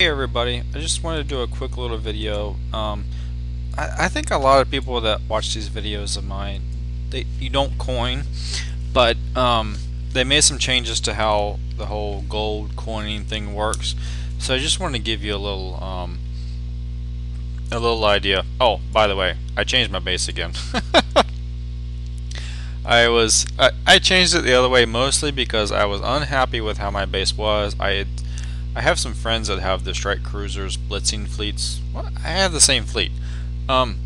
Hey everybody, I just wanted to do a quick little video. I think a lot of people that watch these videos of mine, you don't coin, but they made some changes to how the whole gold coining thing works. So I just wanted to give you a little idea. Oh, by the way, I changed my base again. I changed it the other way mostly because I was unhappy with how my base was. I have some friends that have the strike cruisers blitzing fleets. Well, I have the same fleet, um,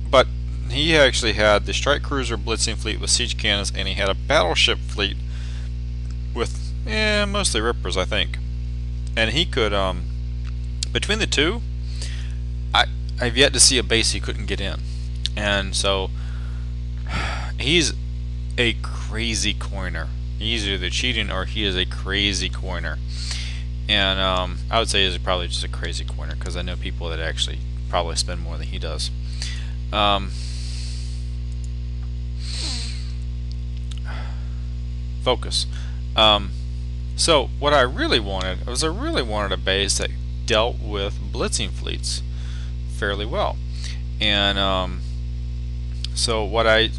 but he actually had the strike cruiser blitzing fleet with siege cannons, and he had a battleship fleet with mostly rippers, I think. And he could between the two, I've yet to see a base he couldn't get in, and so he's a crazy coiner. He's either cheating or he is a crazy coiner. And I would say he's probably just a crazy coiner because I know people that actually probably spend more than he does. Focus. So what I really wanted was I really wanted a base that dealt with blitzing fleets fairly well. And so what I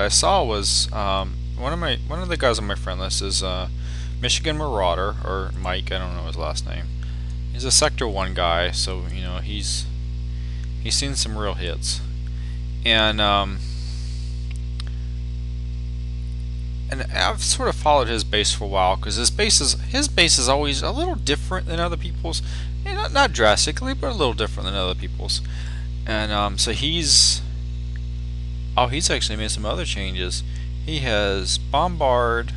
saw was one of the guys on my friend list is Michigan Marauder, or Mike, I don't know his last name. He's a Sector 1 guy, so you know he's seen some real hits. And I've sort of followed his base for a while because his base is always a little different than other people's. And not drastically, but a little different than other people's. And so he's actually made some other changes. He has bombard,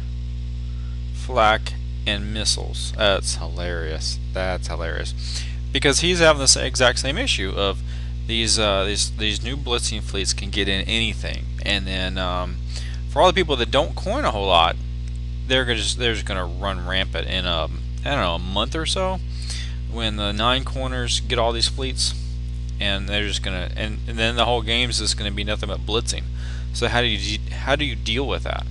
flak, and missiles. That's hilarious. That's hilarious. Because he's having this exact same issue of these new blitzing fleets can get in anything, and then for all the people that don't coin a whole lot, they're just gonna run rampant in I don't know, a month or so when the 9 corners get all these fleets, and they're just gonna and then the whole game's just gonna be nothing but blitzing. So how do you deal with that?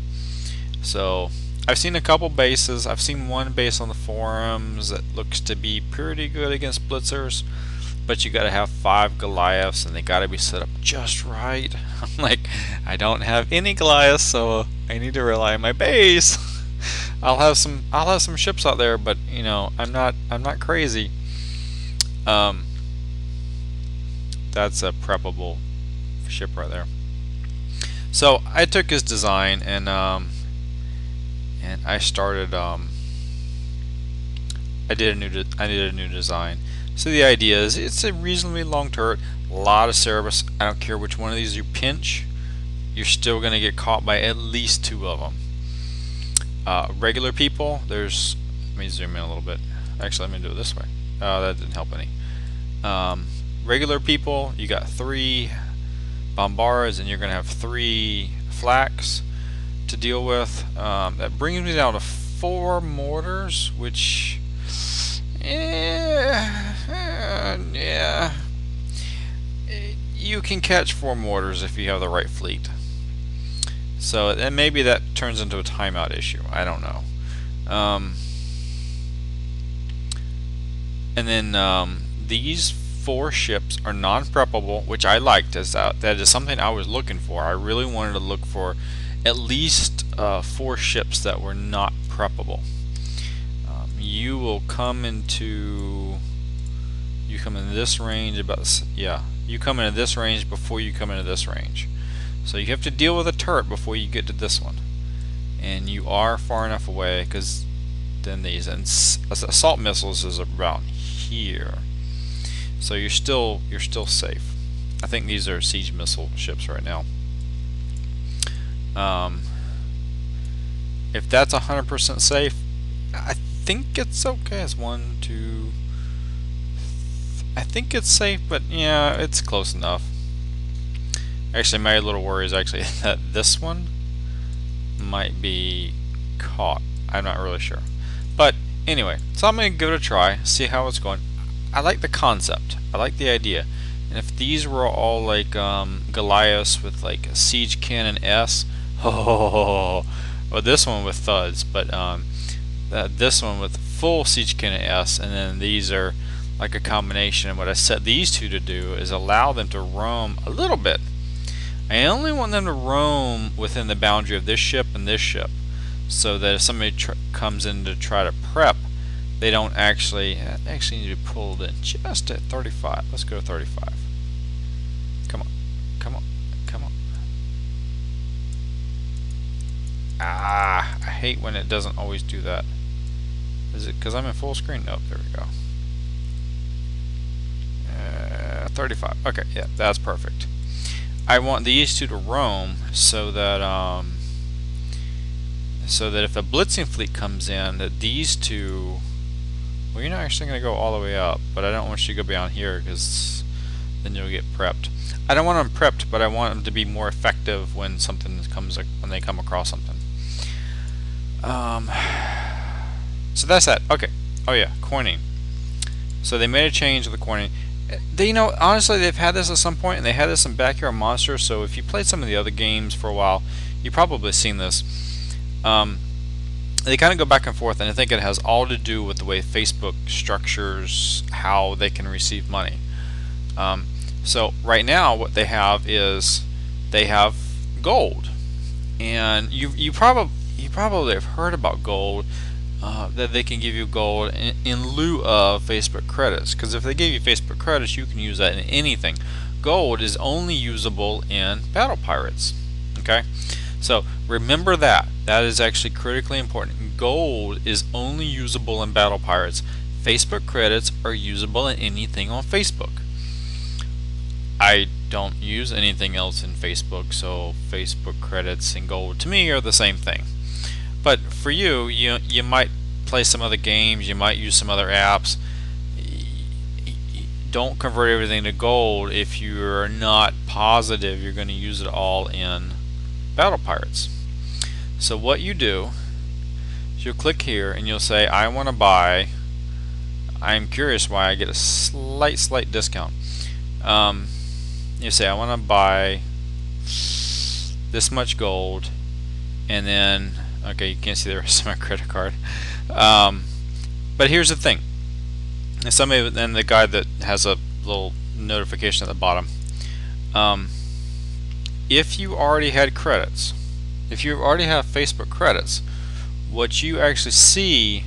So I've seen a couple bases. I've seen one base on the forums that looks to be pretty good against blitzers, but you gotta have 5 Goliaths and they gotta be set up just right. I'm like, I don't have any Goliaths, so I need to rely on my base. I'll have some ships out there, but you know, I'm not crazy. That's a preppable ship right there. So I took his design and I started I did a new design. So the idea is it's a reasonably long turret, a lot of Cerberus. I don't care which one of these you pinch, you're still gonna get caught by at least 2 of them. Regular people, let me zoom in a little bit. Actually, let me do it this way. That didn't help any. Regular people, you got 3 bombards and you're gonna have 3 flaks to deal with. That brings me down to 4 mortars, which yeah, you can catch 4 mortars if you have the right fleet. So and maybe that turns into a timeout issue. I don't know. And then these 4 ships are non-preppable, which I liked. As that is something I was looking for. I really wanted to look for at least 4 ships that were not preppable. You will come into this range you come into this range before you come into this range. So you have to deal with a turret before you get to this one, and you are far enough away because then these assault missiles is about here. So you're still safe. I think these are siege missile ships right now. If that's 100% safe, I think it's okay. It's 1, 2. I think it's safe, but yeah, it's close enough. Actually, my little worry is actually that this one might be caught. I'm not really sure. But anyway, so I'm going to give it a try, see how it's going. I like the concept. I like the idea. And if these were all like Goliaths with like a siege cannon S, oh, or this one with thuds, but this one with full Siege Cannon S, and then these are like a combination. And what I set these two to do is allow them to roam a little bit. I only want them to roam within the boundary of this ship and this ship, so that if somebody comes in to try to prep, they don't actually need to pull it in just at 35. Let's go to 35. Come on, come on, come on. Ah, I hate when it doesn't always do that. Is it because I'm in full screen? Nope, there we go. 35. Okay, yeah, that's perfect. I want these two to roam so that if a blitzing fleet comes in, that these two. Well, you're not actually going to go all the way up, but I don't want you to go beyond here because then you'll get prepped. I don't want them prepped, but I want them to be more effective when something comes, when they come across something. So that's that. Okay. Oh yeah, coining. So they made a change to the coining. They, you know, honestly, they've had this at some point, and they had this in Backyard Monsters. So if you played some of the other games for a while, you've probably seen this. They kind of go back and forth, and I think it has all to do with the way Facebook structures how they can receive money. So right now, what they have is they have gold, and you probably have heard about gold. That they can give you gold in lieu of Facebook credits, because if they give you Facebook credits, you can use that in anything. Gold is only usable in Battle Pirates. Okay, so remember that. That is actually critically important. Gold is only usable in Battle Pirates. Facebook credits are usable in anything on Facebook. I don't use anything else in Facebook, so Facebook credits and gold to me are the same thing. But for you, you might play some other games, you might use some other apps. Don't convert everything to gold if you're not positive you're going to use it all in Battle Pirates. So what you do is you'll click here and you'll say, I want to buy. I'm curious why I get a slight discount. You say, I want to buy this much gold, and then okay, you can't see the rest of my credit card. But here's the thing. And somebody, and the guy that has a little notification at the bottom. If you already had credits, if you already have Facebook credits, what you actually see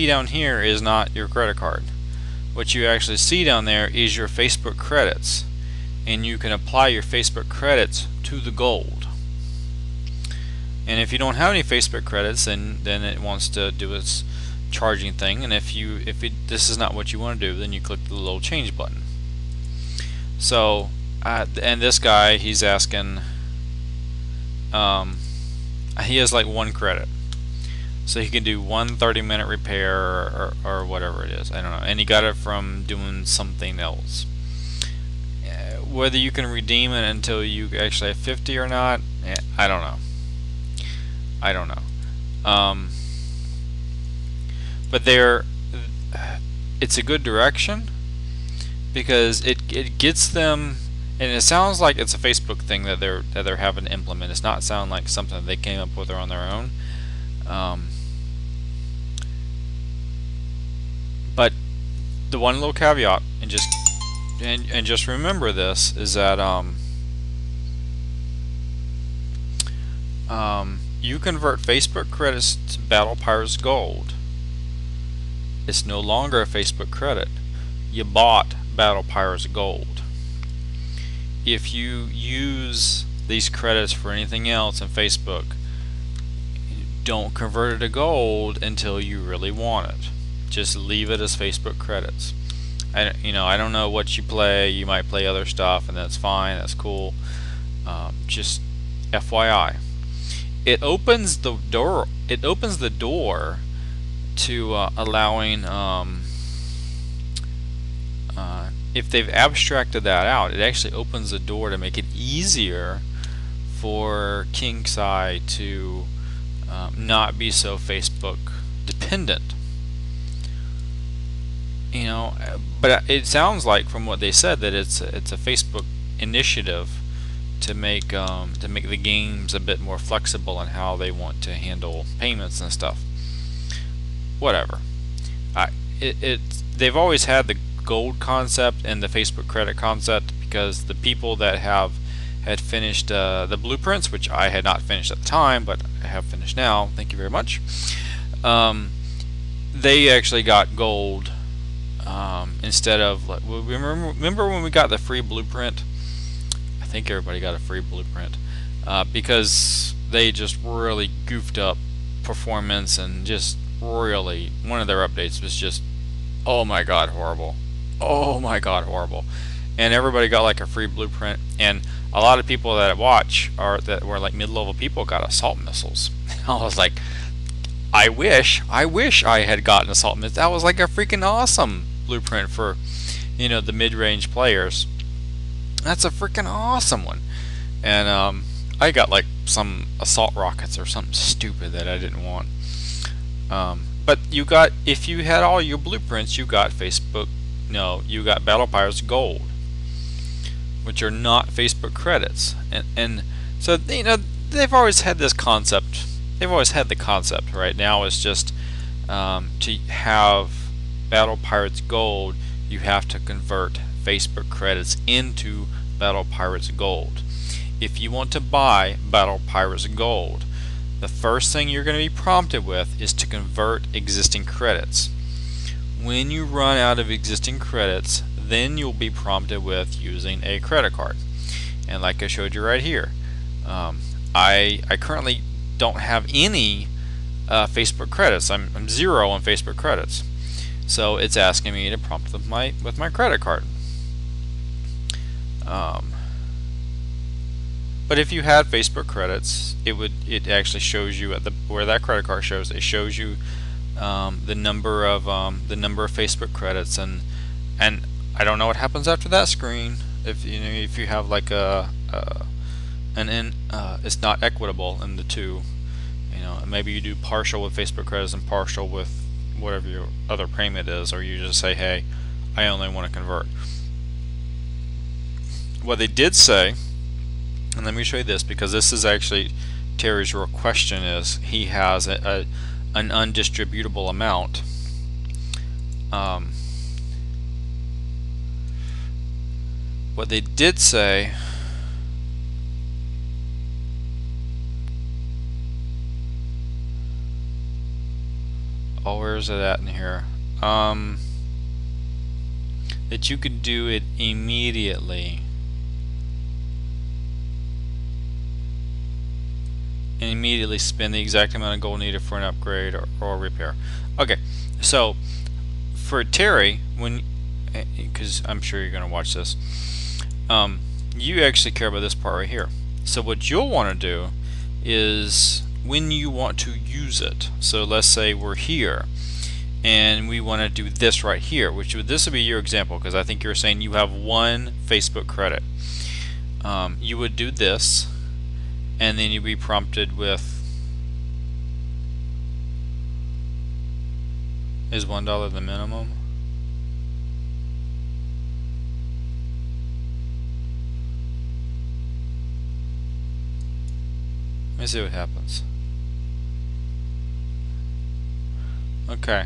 down here is not your credit card. What you actually see down there is your Facebook credits, and you can apply your Facebook credits to the gold. And if you don't have any Facebook credits, then it wants to do its charging thing. And if this is not what you want to do, then you click the little change button. So, and this guy, he's asking, he has like 1 credit, so he can do 1 30-minute repair or whatever it is. I don't know. And he got it from doing something else. Whether you can redeem it until you actually have 50 or not, I don't know. I don't know. But it's a good direction, because it gets them, and it sounds like it's a Facebook thing that they're having to implement. It's not sound like something that they came up with on their own. But the one little caveat, and just remember this, is that you convert Facebook credits to Battle Pirates Gold. It's no longer a Facebook credit. You bought Battle Pirates Gold. If you use these credits for anything else in Facebook, don't convert it to gold until you really want it. Just leave it as Facebook credits. I don't know what you play. You might play other stuff, and that's fine. That's cool. Just FYI. It opens the door. It opens the door to allowing. If they've abstracted that out, it actually opens the door to make it easier for KingSci to not be so Facebook dependent. But it sounds like from what they said that it's a Facebook initiative to make the games a bit more flexible in how they want to handle payments and stuff. whatever. I it they've always had the gold concept and the Facebook credit concept, because the people that had finished the blueprints, which I had not finished at the time, but I have finished now. Thank you very much. They actually got gold instead of, like, remember when we got the free blueprint? I think everybody got a free blueprint because they just really goofed up performance, and just really, one of their updates was just, oh my god, horrible. Oh my god, horrible. And everybody got like a free blueprint, and a lot of people that watch that were like mid-level people got assault missiles. I was like, I wish I had gotten assault missiles. That was like a freaking awesome blueprint for, the mid-range players. That's a freaking awesome one. And I got like some assault rockets or something stupid that I didn't want. But if you had all your blueprints, you got you got Battle Pirates Gold, which are not Facebook credits. And so, they've always had this concept. They've always had the concept. Right now, it's just to have Battle Pirates Gold, you have to convert Facebook credits into Battle Pirates Gold. If you want to buy Battle Pirates Gold, the first thing you're going to be prompted with is to convert existing credits. When you run out of existing credits, then you'll be prompted with using a credit card. And like I showed you right here, I currently don't have any Facebook credits. I'm 0 on Facebook credits, so it's asking me to prompt with my credit card. But if you had Facebook credits, it actually shows you where that credit card shows. It shows you the number of Facebook credits, and I don't know what happens after that screen. If you have like it's not equitable in the two. Maybe you do partial with Facebook credits and partial with whatever your other payment is, or you just say, hey, I only want to convert. What they did say, and let me show you this, because this is actually Terry's real question, is he has an undistributable amount. What they did say, where is it at in here? That you could do it immediately. And immediately spend the exact amount of gold needed for an upgrade or repair. Okay, so for Terry, because I'm sure you're going to watch this, you actually care about this part right here. So what you'll want to do is, when you want to use it, so let's say we're here and we want to do this right here, this would be your example, because I think you're saying you have one Facebook credit. You would do this, and then you'd be prompted with, is $1 the minimum? Let me see what happens. Okay.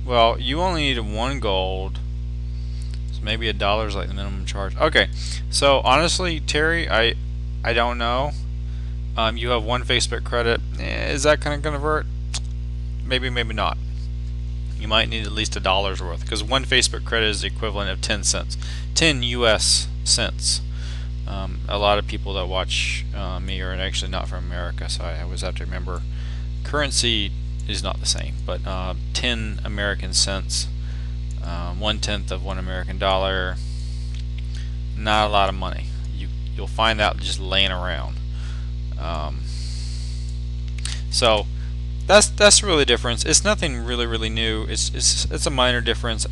Well, you only need 1 gold, so maybe $1 is like the minimum charge. Okay, so honestly, Terry, I don't know. You have 1 Facebook credit. Is that going to convert? Maybe, maybe not. You might need at least $1 worth, because 1 Facebook credit is the equivalent of 10 cents, 10 US cents. A lot of people that watch me are actually not from America, so I always have to remember currency is not the same, but 10 American cents, 1/10 of $1 American dollar, not a lot of money. You'll find out just laying around. So that's really the difference. It's nothing really new. It's a minor difference.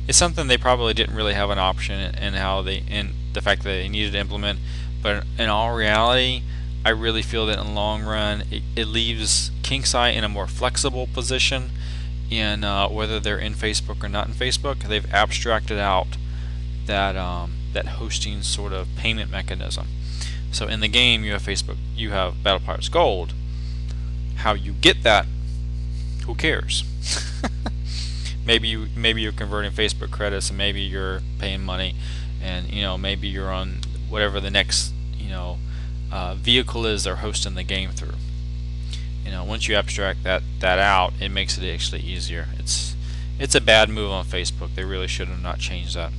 It's something they probably didn't really have an option in the fact that they needed to implement. But in all reality, I really feel that in the long run, it leaves KingsEye in a more flexible position in whether they're in Facebook or not in Facebook. They've abstracted out that hosting sort of payment mechanism. So in the game, you have Facebook, you have Battle Pirates Gold. How you get that who cares? Maybe you're converting Facebook credits, and maybe you're paying money, and maybe you're on whatever the next vehicle is they're hosting the game through. Once you abstract that out, it makes it actually easier. It's a bad move on Facebook. They really should have not changed that.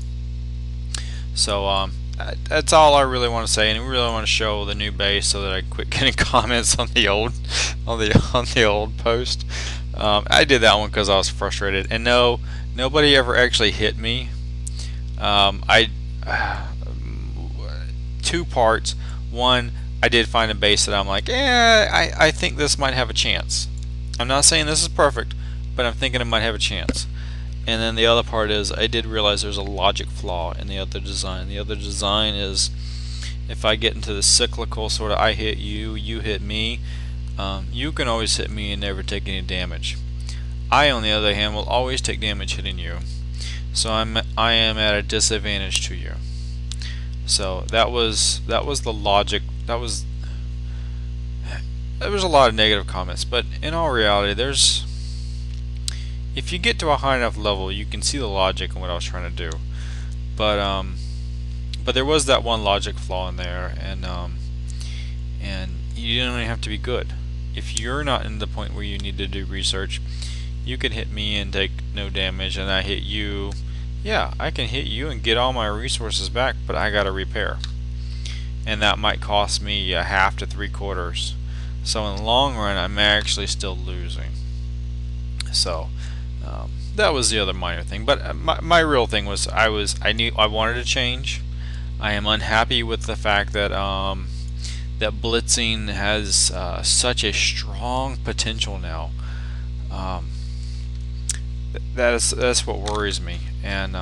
So that's all I really want to say, and we really want to show the new base so that I quit getting comments on the old post. I did that one because I was frustrated, and no, nobody ever actually hit me. I two parts. One, I did find a base that I'm like, I think this might have a chance. I'm not saying this is perfect, but I'm thinking it might have a chance. And then the other part is, I did realize there's a logic flaw in the other design. The other design is, if I get into the cyclical sort of I hit you, you hit me, you can always hit me and never take any damage. I, on the other hand, will always take damage hitting you. So I am at a disadvantage to you. So that was the logic. There was a lot of negative comments, but in all reality, if you get to a high enough level, you can see the logic in what I was trying to do. But there was that one logic flaw in there, and you don't even have to be good. If you're not in the point where you need to do research, you can hit me and take no damage, and I hit you. Yeah, I can hit you and get all my resources back, but I gotta repair, and that might cost me a half to 3/4. So in the long run, I'm actually still losing. So that was the other minor thing. But my real thing was, I wanted to change. I am unhappy with the fact that that blitzing has such a strong potential now. That's what worries me. And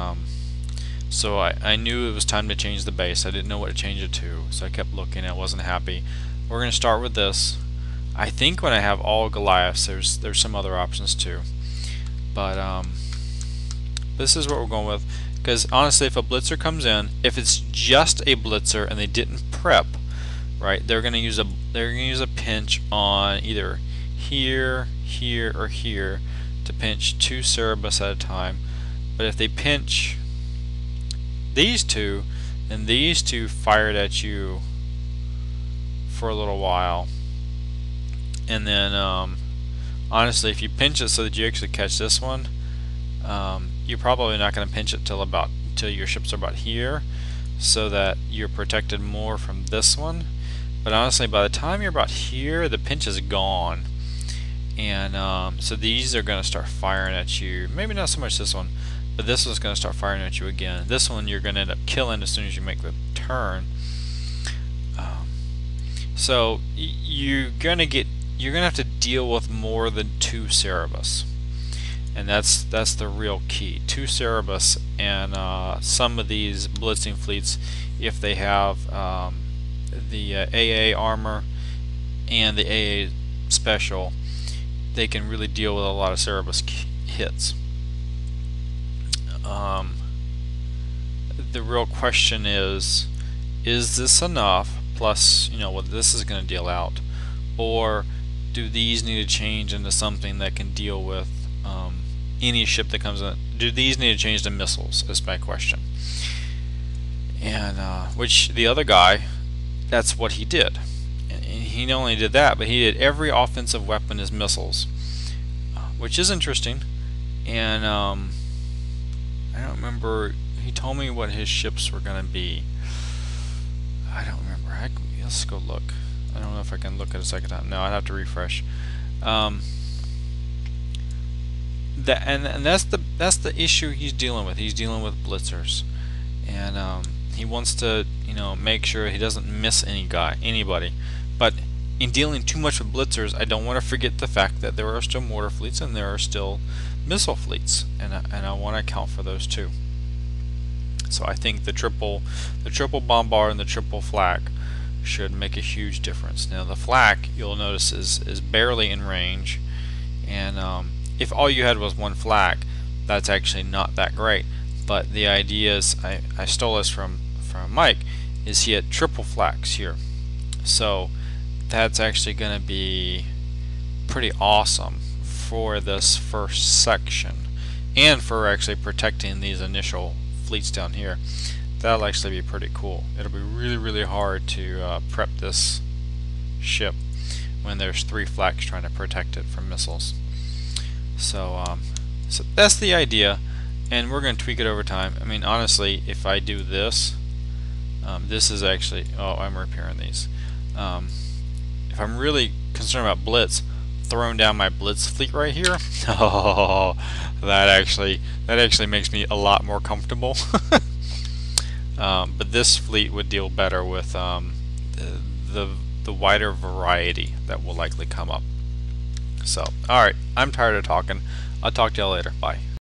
so I knew it was time to change the base. I didn't know what to change it to, so I kept looking. I wasn't happy. We're going to start with this. I think when I have all Goliaths, there's some other options too. But this is what we're going with. Because honestly, if a blitzer comes in, if it's just a blitzer and they didn't prep, right, they're going to use a pinch on either here, here, or here to pinch 2 Cerberus at a time. But if they pinch these two, then these two fired at you for a little while, and then honestly, if you pinch it so that you actually catch this one, you're probably not going to pinch it till your ships are about here, so that you're protected more from this one. But honestly, by the time you're about here, the pinch is gone, and so these are going to start firing at you. Maybe not so much this one, but this one's going to start firing at you again. This one you're going to end up killing as soon as you make the turn. So you're going to have to deal with more than 2 Cerberus, and that's the real key. 2 Cerberus, and some of these blitzing fleets, if they have the AA armor and the AA special, they can really deal with a lot of Cerberus hits. The real question is this enough, plus what this is going to deal out, or do these need to change into something that can deal with any ship that comes in? Do these need to change to missiles, is my question. And which the other guy, that's what he did. And he not only did that, but he did every offensive weapon as missiles, which is interesting. And I don't remember, he told me what his ships were going to be. I don't remember. Let's go look. I don't know if I can look at it a second time. No, I'd have to refresh. And that's the issue he's dealing with. He's dealing with blitzers, and he wants to make sure he doesn't miss anybody. But in dealing too much with blitzers, I don't want to forget the fact that there are still mortar fleets and there are still missile fleets, and I want to account for those too. So I think the triple bombard and the triple flak should make a huge difference. Now the flak, you'll notice, is barely in range, and if all you had was one flak, that's actually not that great. But the idea is, I stole this from Mike, is he had triple flaks here, so that's actually going to be pretty awesome for this first section, and for actually protecting these initial fleets down here. That'll actually be pretty cool. It'll be really, really hard to prep this ship when there's 3 flags trying to protect it from missiles. So, so that's the idea, and we're going to tweak it over time. I mean, honestly, if I do this, this is actually, oh, I'm repairing these. If I'm really concerned about Blitz, throwing down my Blitz fleet right here, oh, that actually makes me a lot more comfortable. But this fleet would deal better with the wider variety that will likely come up. So, alright, I'm tired of talking. I'll talk to y'all later. Bye.